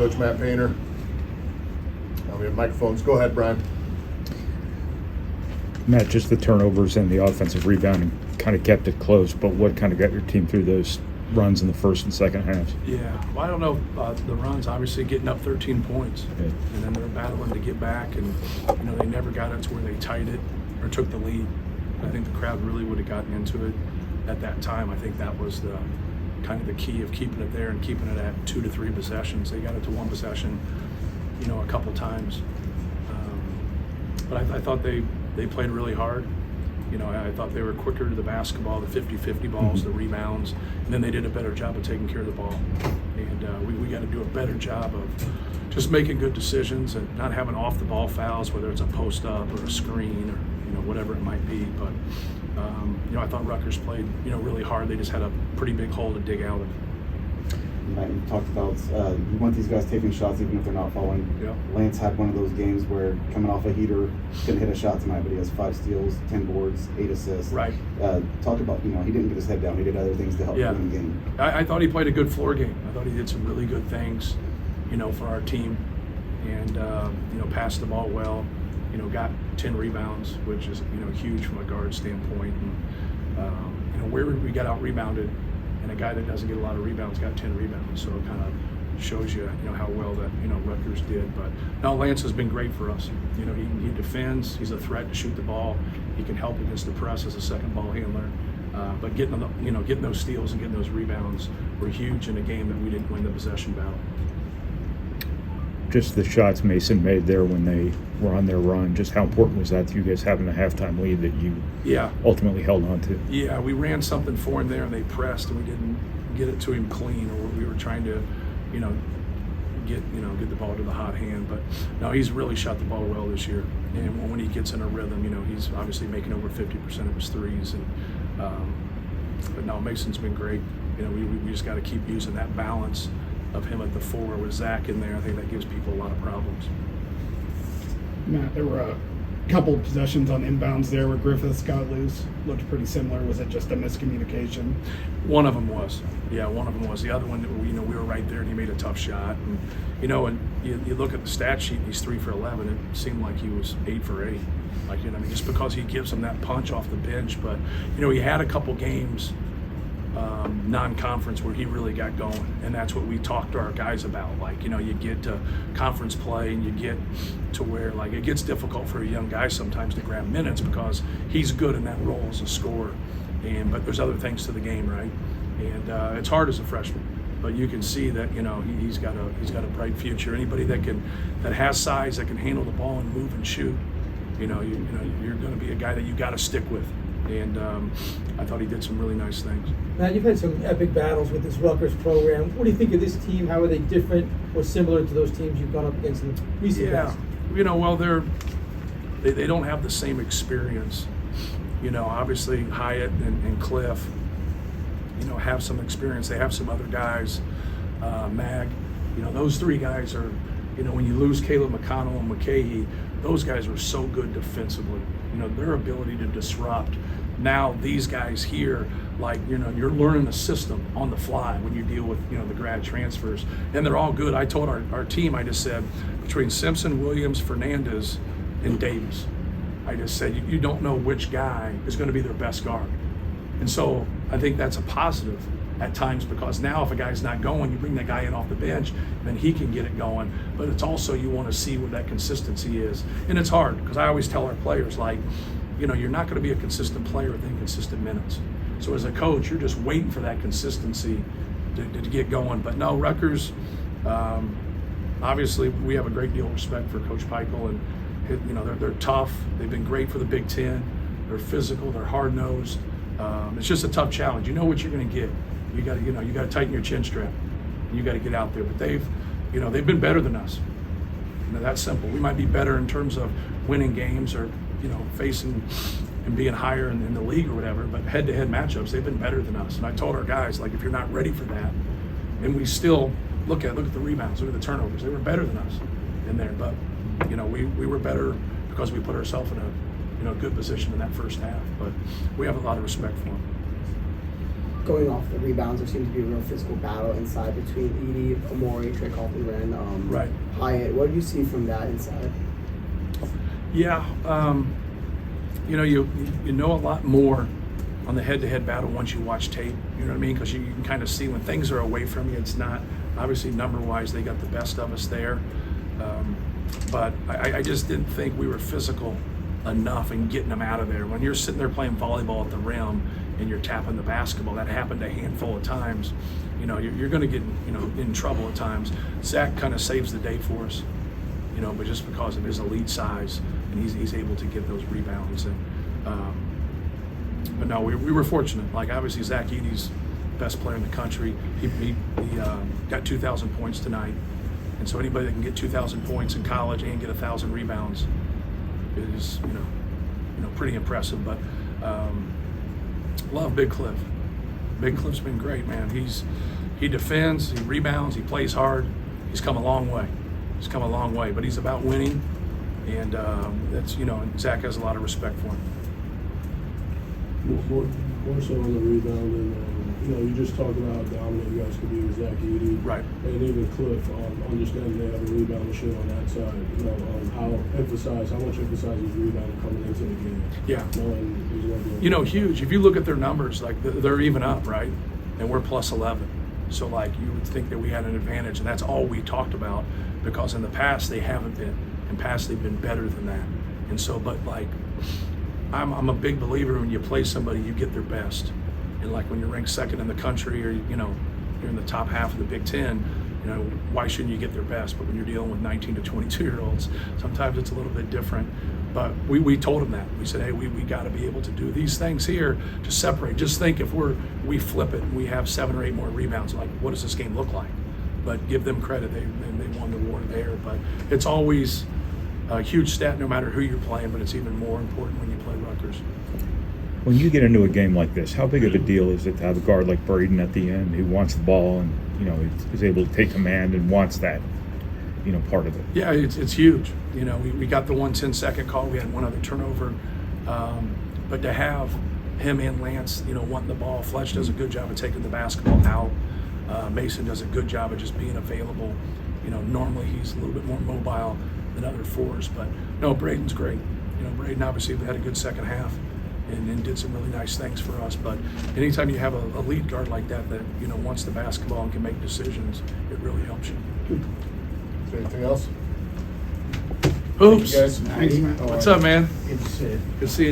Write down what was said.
Coach Matt Painter. We have microphones. Go ahead, Brian. Matt, just the turnovers and the offensive rebounding kind of kept it close, but what kind of got your team through those runs in the first and second halves? Yeah, well, I don't know. The runs, obviously getting up 13 points, and then they're battling to get back, and they never got it to where they tied it or took the lead. I think the crowd really would have gotten into it at that time. I think that was the kind of the key of keeping it there and keeping it at 2 to 3 possessions. They got it to 1 possession, a couple times. But I thought they played really hard. I thought they were quicker to the basketball, the 50-50 balls, the rebounds, and then they did a better job of taking care of the ball. And we got to do a better job of just making good decisions and not having off-the-ball fouls, whether it's a post-up or a screen or whatever it might be. But I thought Rutgers played really hard. They just had a pretty big hole to dig out of. Matt, you talked about you want these guys taking shots even if they're not falling. Yeah. Lance had one of those games where coming off a heater, couldn't hit a shot tonight, but he has 5 steals, 10 boards, 8 assists. Right. Talk about, he didn't get his head down. He did other things to help win the game. I thought he played a good floor game. I thought he did some really good things, for our team, and passed the ball well. Got 10 rebounds, which is huge from a guard standpoint. And where we got out rebounded. And a guy that doesn't get a lot of rebounds got 10 rebounds, so it kind of shows you, how well that Rutgers did. But no, Lance has been great for us. He defends. He's a threat to shoot the ball. He can help against the press as a second ball handler. But getting those steals and getting those rebounds were huge in a game that we didn't win the possession battle. Just the shots Mason made there when they were on their run, just how important was that to you guys having a halftime lead that you ultimately held on to? Yeah, we ran something for him there and they pressed and we didn't get it to him clean, or we were trying to, get the ball to the hot hand. But no, he's really shot the ball well this year. And when he gets in a rhythm, he's obviously making over 50% of his threes. And but no, Mason's been great. We just got to keep using that balance of him at the 4 with Zach in there. I think that gives people a lot of problems. Matt, there were a couple of possessions on inbounds there where Griffiths got loose. Looked pretty similar. Was it just a miscommunication? One of them was. Yeah, one of them was. The other one, we were right there and he made a tough shot. And, and you look at the stat sheet, he's 3 for 11. It seemed like he was 8 for 8. Just because he gives them that punch off the bench. But, he had a couple games non-conference where he really got going, and that's what we talked to our guys about. You get to conference play and you get to where it gets difficult for a young guy sometimes to grab minutes because he's good in that role as a scorer, but there's other things to the game, right? And it's hard as a freshman, but you can see that he's got a bright future. Anybody that has size, that can handle the ball and move and shoot, you're going to be a guy that you got to stick with. And I thought he did some really nice things. Matt, you've had some epic battles with this Rutgers program. What do you think of this team? How are they different or similar to those teams you've gone up against in the recent past? Well, they don't have the same experience. Obviously Hyatt and Cliff, have some experience. They have some other guys, Mag. Those 3 guys are, when you lose Caleb McConnell and McKahee, those guys are so good defensively. Their ability to disrupt. Now these guys here, you're learning the system on the fly when you deal with, the grad transfers. And they're all good. I told our team, I just said, between Simpson, Williams, Fernandez, and Davis, I just said, you don't know which guy is going to be their best guard. And so I think that's a positive at times, because now if a guy's not going, you bring that guy in off the bench, then he can get it going. But it's also, you want to see where that consistency is. And it's hard, because I always tell our players, you're not going to be a consistent player with inconsistent minutes. So as a coach, you're just waiting for that consistency to get going. But no, Rutgers, obviously we have a great deal of respect for Coach Peichel, and they're tough. They've been great for the Big Ten. They're physical. They're hard-nosed. It's just a tough challenge. You know what you're going to get. You got to tighten your chin strap. You got to get out there. But they've been better than us. That's simple. We might be better in terms of winning games or facing and being higher in the league or whatever. But head-to-head matchups, they've been better than us. And I told our guys, if you're not ready for that, and we still look at the rebounds, look at the turnovers. They were better than us in there. But we were better because we put ourselves in a good position in that first half. But we have a lot of respect for them. going off the rebounds, there seems to be a real physical battle inside between Edie, Amori, Trey Kaufman, Right. Hyatt. What do you see from that inside? Yeah, you know, you know a lot more on the head-to-head battle once you watch tape. You know what I mean? Because you can kind of see when things are away from you. It's not obviously number-wise they got the best of us there, but I just didn't think we were physical enough in getting them out of there. When you're sitting there playing volleyball at the rim and you're tapping the basketball, that happened a handful of times. You know, you're going to get in trouble at times. Zach kind of saves the day for us. You know, but just because of his elite size, and he's able to get those rebounds. And but no, we were fortunate. Like obviously Zach Edey's best player in the country. He got 2,000 points tonight, and so anybody that can get 2,000 points in college and get 1,000 rebounds is you know pretty impressive. But love Big Cliff. Big Cliff's been great, man. He defends, he rebounds, he plays hard. He's come a long way. He's come a long way, but he's about winning, and that's and Zach has a lot of respect for him. More so on the rebounding. You just talk about how dominant you guys could be with Zach Edey. Right. And even Cliff, understanding they have a rebound machine on that side. How much emphasis is rebounding coming into the game? Yeah. Knowing he's going to be Huge. If you look at their numbers, like they're even up, right? And we're plus 11. So like you would think that we had an advantage, and that's all we talked about, because in the past they haven't been. In the past they've been better than that. And so, but like, I'm a big believer when you play somebody, you get their best. And like when you're ranked second in the country, or you're in the top half of the Big Ten, why shouldn't you get their best? But when you're dealing with 19 to 22-year-olds, sometimes it's a little bit different. But we told them that. We said, hey, we got to be able to do these things here to separate. Just think if we flip it and we have 7 or 8 more rebounds, like what does this game look like? But give them credit, they won the war there. But it's always a huge stat no matter who you're playing, but it's even more important when you play Rutgers. When you get into a game like this, how big of a deal is it to have a guard like Braden at the end who wants the ball and is able to take command and wants that part of it? Yeah, it's huge. We got the 1 10-second call. We had one other turnover, but to have him and Lance, wanting the ball. Fletch does a good job of taking the basketball out. Mason does a good job of just being available. Normally he's a little bit more mobile than other fours, but no, Braden's great. Braden obviously had a good second half and did some really nice things for us. But anytime you have a lead guard like that wants the basketball and can make decisions, it really helps you. Is there anything else? Oops. Thank you guys. Thanks, man. What's up, man? Good to see you. Good to see you.